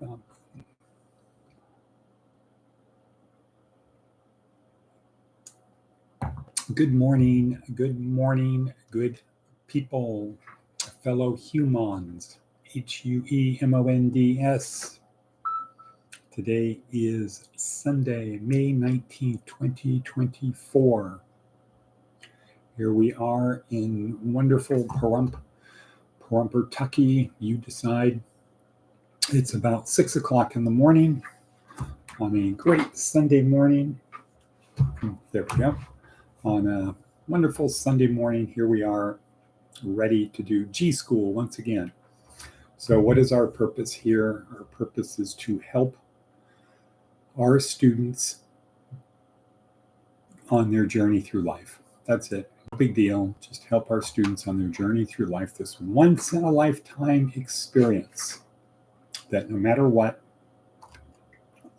Good morning, good people, fellow humans, HUEMONDS. Today is Sunday, May 19th, 2024. Here we are in wonderful Pahrump, Kentucky. You decide. It's about 6 o'clock in the morning on a great Sunday morning. There we go. On a wonderful Sunday morning, here we are ready to do G.School once again. So what is our purpose here? Our purpose is to help our students on their journey through life. That's it. No big deal. Just help our students on their journey through life. This once-in-a-lifetime experience that no matter what,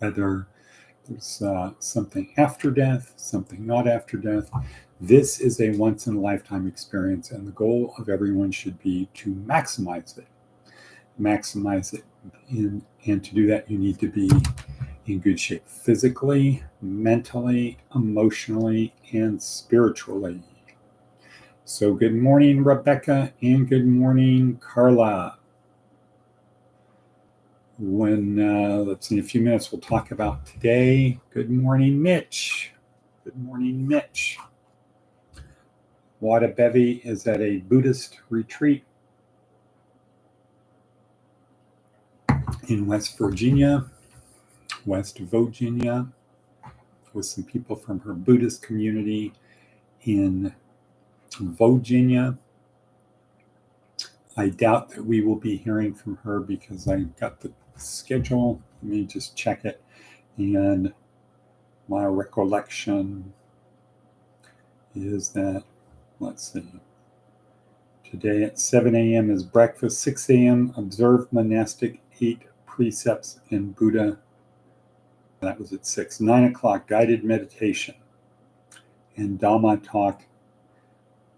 whether there's something after death, something not after death, this is a once-in-a-lifetime experience, and the goal of everyone should be to maximize it. And to do that, you need to be in good shape physically, mentally, emotionally, and spiritually. So good morning, Rebecca, and good morning, Carla. Let's see, in a few minutes, we'll talk about today. Good morning, Mitch. Good morning, Mitch. Wada Bevy is at a Buddhist retreat in West Virginia, with some people from her Buddhist community in Virginia. I doubt that we will be hearing from her because I got the schedule. Let me just check it. And my recollection is that, let's see, today at 7 a.m. is breakfast, 6 a.m. observe monastic 8 precepts in Buddha. That was at 6. 9 o'clock guided meditation and Dhamma talk,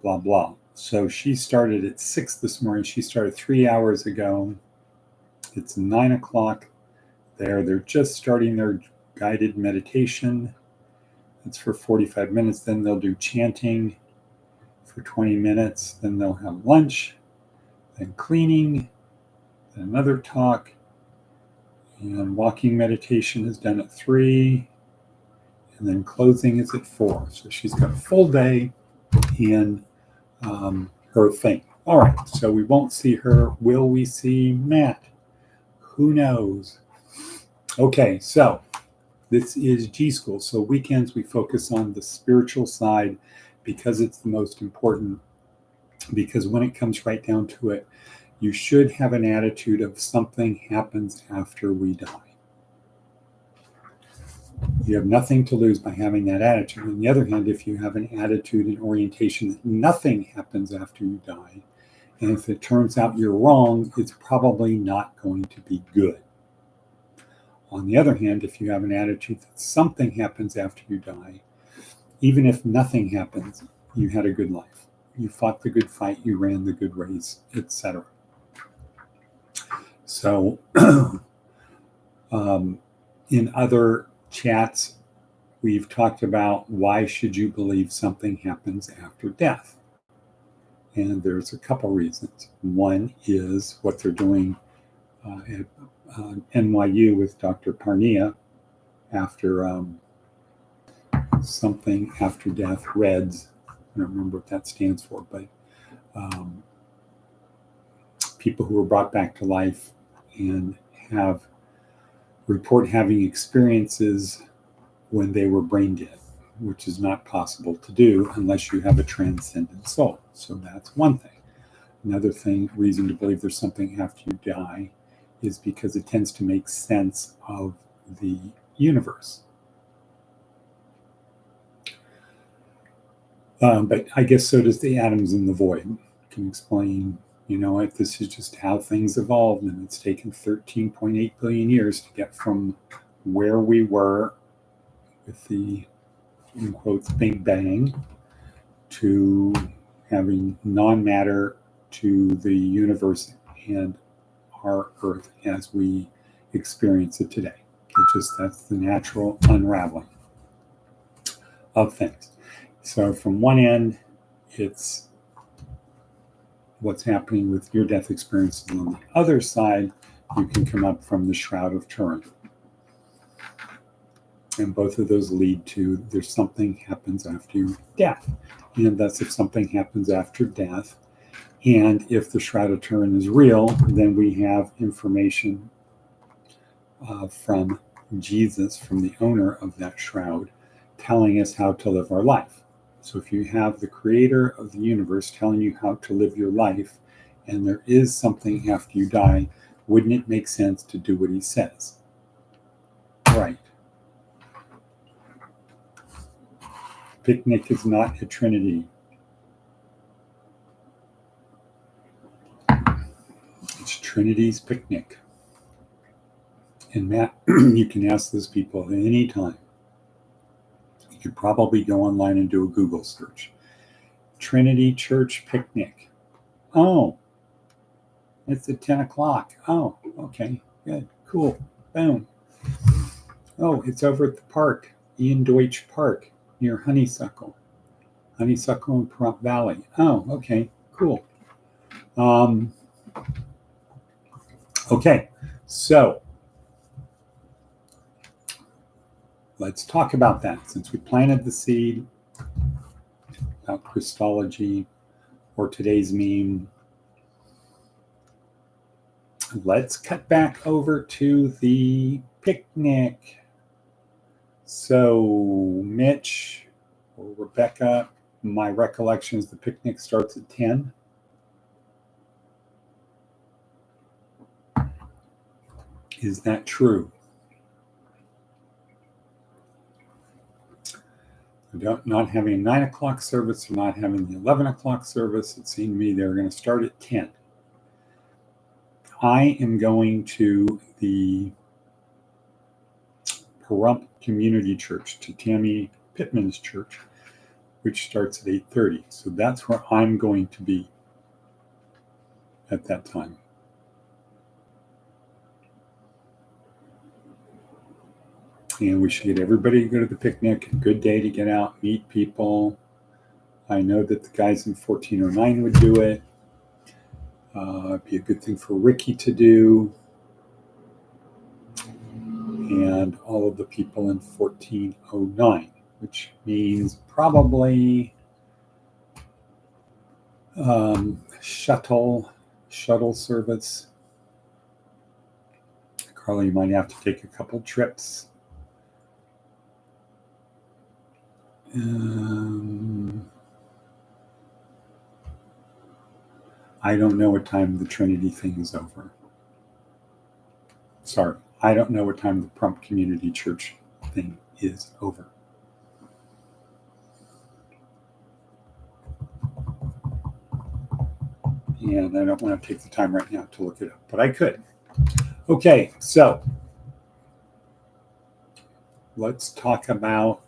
blah, blah. So she started at 6 this morning. She started 3 hours ago. It's 9 o'clock there. They're just starting their guided meditation. It's for 45 minutes. Then they'll do chanting for 20 minutes. Then they'll have lunch, then cleaning, then another talk. And walking meditation is done at 3. And then closing is at 4. So she's got a full day in her thing. All right, so we won't see her. Will we see Matt? Who knows? Okay, so this is G.School. So weekends we focus on the spiritual side because it's the most important. Because when it comes right down to it, you should have an attitude of something happens after we die. You have nothing to lose by having that attitude. On the other hand, if you have an attitude and orientation that nothing happens after you die, and if it turns out you're wrong, it's probably not going to be good. On the other hand, if you have an attitude that something happens after you die, even if nothing happens, you had a good life. You fought the good fight, you ran the good race, etc. So, in other chats, we've talked about why should you believe something happens after death? And there's a couple reasons. One is what they're doing at NYU with Dr. Parnia after something after death, REDS. I don't remember what that stands for, but people who were brought back to life and report having experiences when they were brain dead, which is not possible to do unless you have a transcendent soul. So that's one thing. Another reason to believe there's something after you die is because it tends to make sense of the universe. But I guess so does the atoms in the void. Can explain, this is just how things evolved, and it's taken 13.8 billion years to get from where we were with the, in quotes, Big Bang, to having non-matter to the universe and our Earth as we experience it today. That's the natural unraveling of things. So from one end, it's what's happening with near-death experiences. On the other side, you can come up from the Shroud of Turin. And both of those lead to there's something happens after death. And that's if something happens after death. And if the Shroud of Turin is real, then we have information from Jesus, from the owner of that shroud, telling us how to live our life. So if you have the creator of the universe telling you how to live your life, and there is something after you die, wouldn't it make sense to do what he says? Right. Picnic is not a trinity. It's Trinity's picnic. And Matt, you can ask those people at any time. You could probably go online and do a Google search. Trinity Church Picnic. Oh, it's at 10 o'clock. Oh, okay, good, cool, boom. Oh, it's over at the park, Ian Deutsch Park, near Honeysuckle and Pahrump Valley. Oh, okay, cool. Okay, so let's talk about that. Since we planted the seed about Christology or today's meme, let's cut back over to the picnic. So Mitch or Rebecca, my recollection is the picnic starts at 10. Is that true? Not having a 9 o'clock service or not having the 11 o'clock service, it seemed to me they were going to start at 10. I am going to the Pahrump Community Church, to Tammy Pittman's church, which starts at 8:30. So that's where I'm going to be at that time. And we should get everybody to go to the picnic. A good day to get out, meet people. I know that the guys in 1409 would do it. It'd be a good thing for Ricky to do. And all of the people in 1409, which means probably shuttle service. Carly, you might have to take a couple trips. I don't know what time the Trinity thing is over. Sorry, I don't know what time the Pahrump Community Church thing is over. And I don't want to take the time right now to look it up, but I could. Okay, so let's talk about,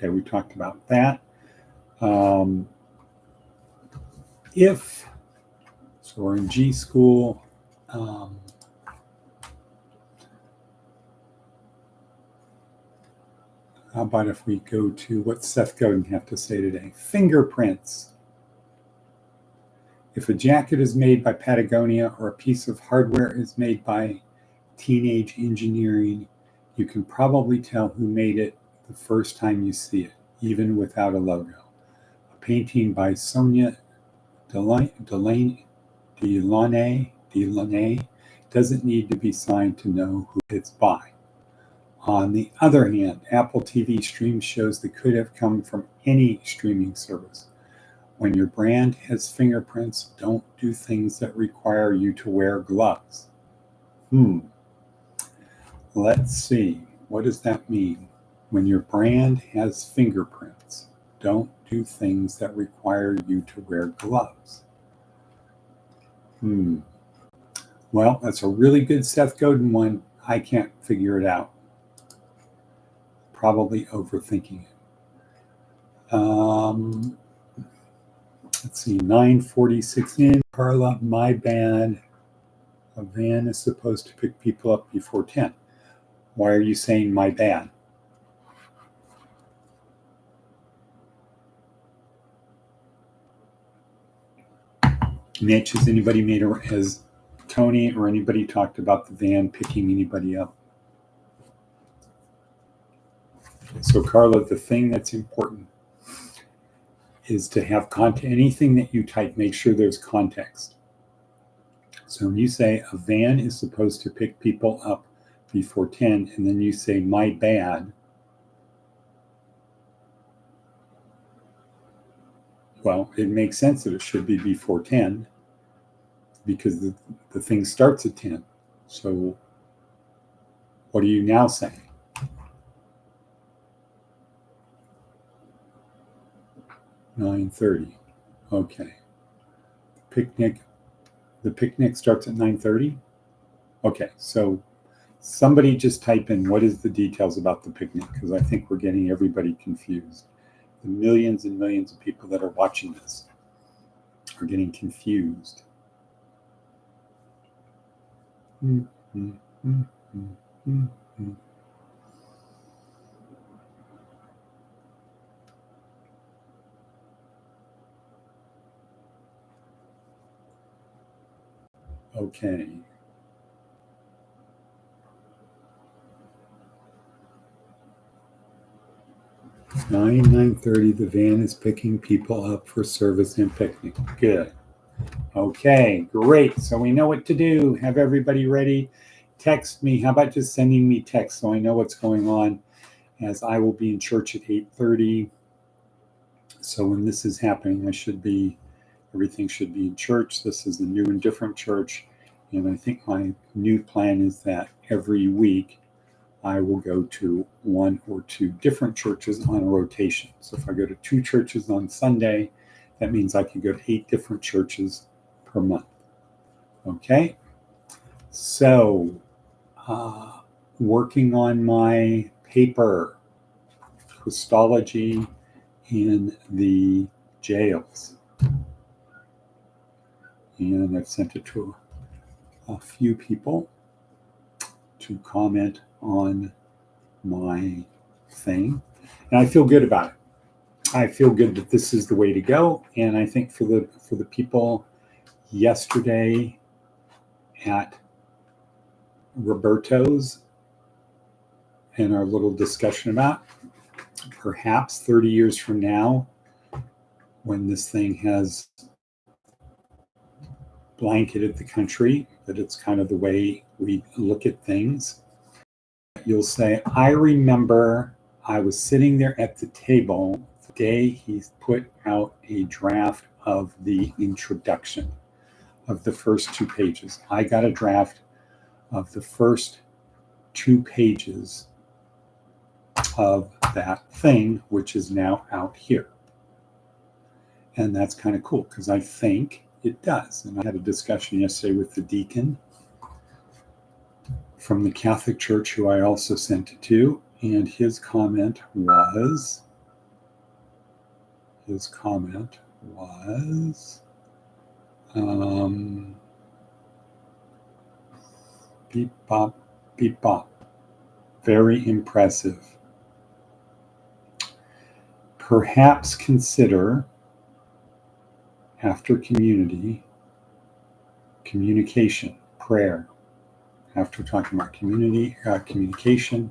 we talked about that. So we're in G.School. How about if we go to what Seth Godin have to say today? Fingerprints. If a jacket is made by Patagonia or a piece of hardware is made by Teenage Engineering, you can probably tell who made it the first time you see it, even without a logo. A painting by Sonia Delaney doesn't need to be signed to know who it's by. On the other hand, Apple TV streams shows that could have come from any streaming service. When your brand has fingerprints, don't do things that require you to wear gloves. Let's see. What does that mean? When your brand has fingerprints, don't do things that require you to wear gloves. Well, that's a really good Seth Godin one. I can't figure it out. Probably overthinking it. Let's see, 9:46 in. Carla, my bad. A van is supposed to pick people up before 10. Why are you saying my bad? Mitch, has Tony or anybody talked about the van picking anybody up? So Carla, the thing that's important is to have content. Anything that you type, make sure there's context. So when you say a van is supposed to pick people up before 10, and then you say my bad, well, it makes sense that it should be before 10 because the thing starts at 10. So what are you now saying? $9:30. Okay. The picnic starts at 9:30? Okay, so somebody just type in what is the details about the picnic, because I think we're getting everybody confused. The millions and millions of people that are watching this are getting confused. Okay. 9:30, the van is picking people up for service and picnic. Good. Okay, great. So we know what to do. Have everybody ready? Text me. How about just sending me text so I know what's going on, as I will be in church at 8:30. So when this is happening, everything should be in church. This is the new and different church. And I think my new plan is that every week I will go to one or two different churches on a rotation. So if I go to 2 churches on Sunday, that means I can go to 8 different churches per month. Okay? So, working on my paper, Christology in the jails. And I've sent it to a few people to comment on my thing. And I feel good about it. I feel good that this is the way to go. And I think for the people yesterday at Roberto's and our little discussion about perhaps 30 years from now, when this thing has blanketed the country, that it's kind of the way we look at things, you'll say, I remember I was sitting there at the table the day he put out a draft of the introduction of the first 2 pages. I got a draft of the first 2 pages of that thing, which is now out here. And that's kind of cool because I think it does. And I had a discussion yesterday with the deacon from the Catholic Church, who I also sent it to, and his comment was beep bop, beep bop. Very impressive. Perhaps consider, after communication, prayer. After talking about communication,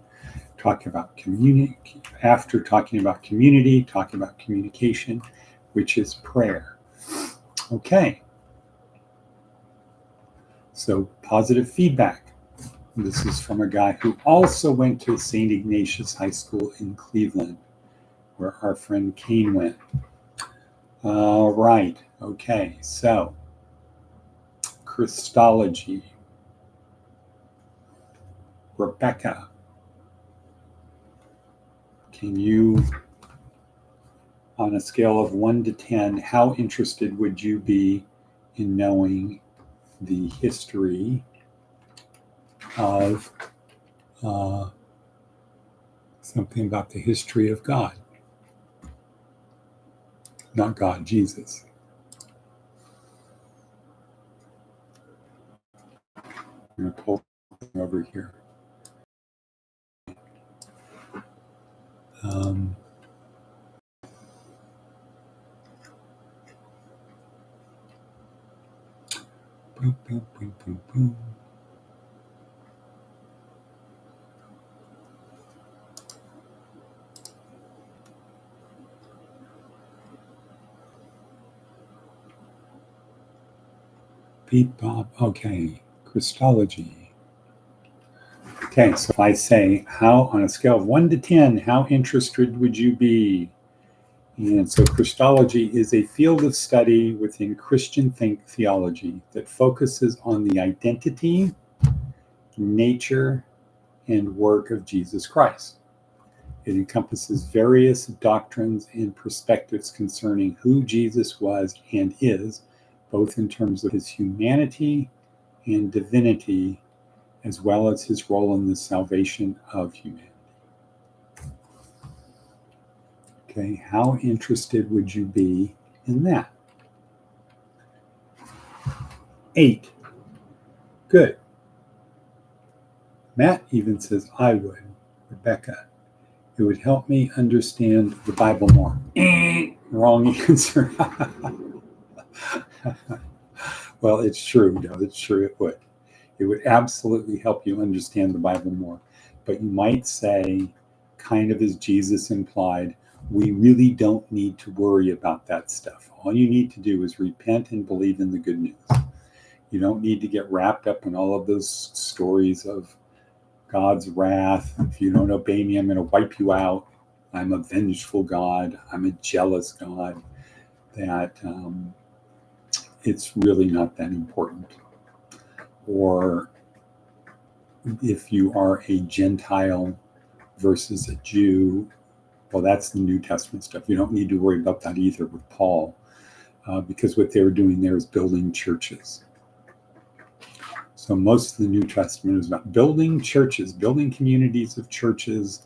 talk about community. After talking about community, talk about communication, which is prayer. Okay. So positive feedback. This is from a guy who also went to St. Ignatius High School in Cleveland, where our friend Kane went. All right. Okay. So Christology. Rebecca, can you, on a scale of 1 to 10, how interested would you be in knowing the history of something about the history of God? Not God, Jesus. I'm going to pull something over here. Boom, boom, boom, boom, boom. Beep, bop. Okay. Christology. Okay, so if I say, how on a scale of 1 to 10, how interested would you be? And so Christology is a field of study within Christian theology that focuses on the identity, nature, and work of Jesus Christ. It encompasses various doctrines and perspectives concerning who Jesus was and is, both in terms of his humanity and divinity, as well as his role in the salvation of humanity. Okay, how interested would you be in that? 8. Good. Matt even says, I would. Rebecca, it would help me understand the Bible more. Wrong answer. Well, it's true. No, it's true it would. It would absolutely help you understand the Bible more. But you might say, kind of as Jesus implied, we really don't need to worry about that stuff. All you need to do is repent and believe in the good news. You don't need to get wrapped up in all of those stories of God's wrath. If you don't obey me, I'm going to wipe you out. I'm a vengeful God. I'm a jealous God. That it's really not that important. Or if you are a Gentile versus a Jew, well, that's the New Testament stuff. You don't need to worry about that either with Paul, because what they were doing there is building churches. So most of the New Testament is about building churches, building communities of churches,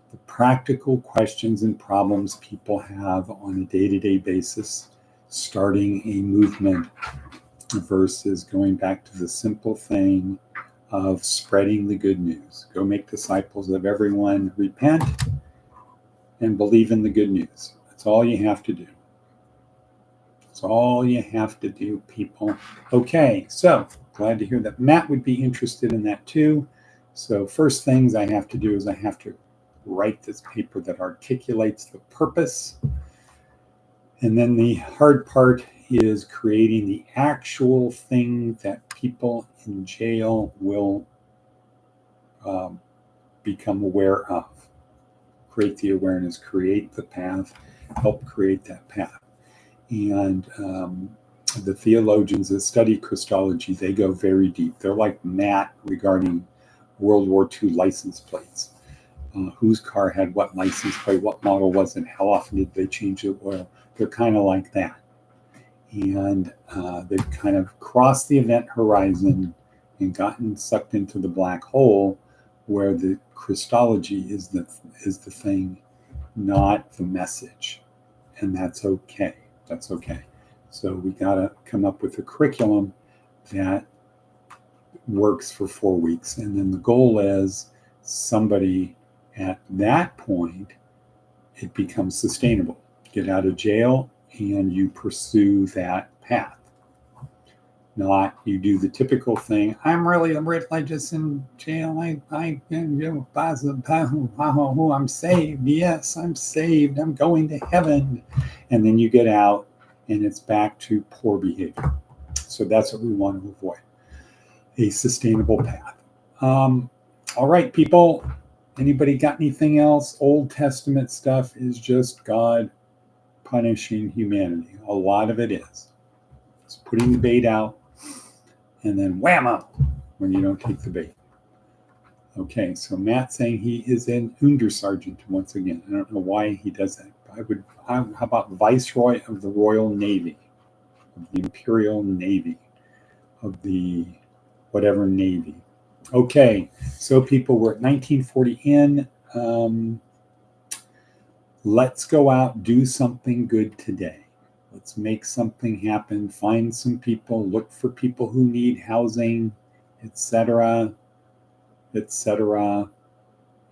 the practical questions and problems people have on a day-to-day basis, starting a movement versus going back to the simple thing of spreading the good news. Go make disciples of everyone, repent, and believe in the good news. That's all you have to do. That's all you have to do, people. Okay, so glad to hear that Matt would be interested in that too. So first things I have to do is I have to write this paper that articulates the purpose. And then the hard part is creating the actual thing that people in jail will become aware of. Create the awareness, create the path, help create that path. And the theologians that study Christology, they go very deep. They're like Matt regarding World War II license plates. Whose car had what license plate, what model was it, how often did they change the oil? They're kind of like that. And they've kind of crossed the event horizon and gotten sucked into the black hole where the Christology is the thing, not the message. And that's okay. That's okay. So we got to come up with a curriculum that works for 4 weeks. And then the goal is somebody at that point, it becomes sustainable. Get out of jail and you pursue that path. Not you do the typical thing. I'm really religious in jail. I'm saved. Yes, I'm saved. I'm going to heaven. And then you get out and it's back to poor behavior. So that's what we want to avoid. A sustainable path. All right, people. Anybody got anything else? Old Testament stuff is just God punishing humanity. A lot of it is. It's putting the bait out and then whammo when you don't take the bait. Okay, so Matt's saying he is an Untersergeant once again. I don't know why he does that. How about Viceroy of the Royal Navy, of the Imperial Navy, of the whatever Navy. Okay, so people, we're at 1940 in. Let's go out, do something good today. Let's make something happen. Find some people, look for people who need housing, etc., etc.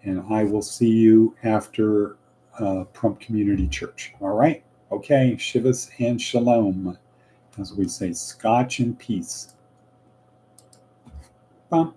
And I will see you after Prump Community Church. All right? Okay, Shivas and Shalom. As we say, Scotch and peace. Bump.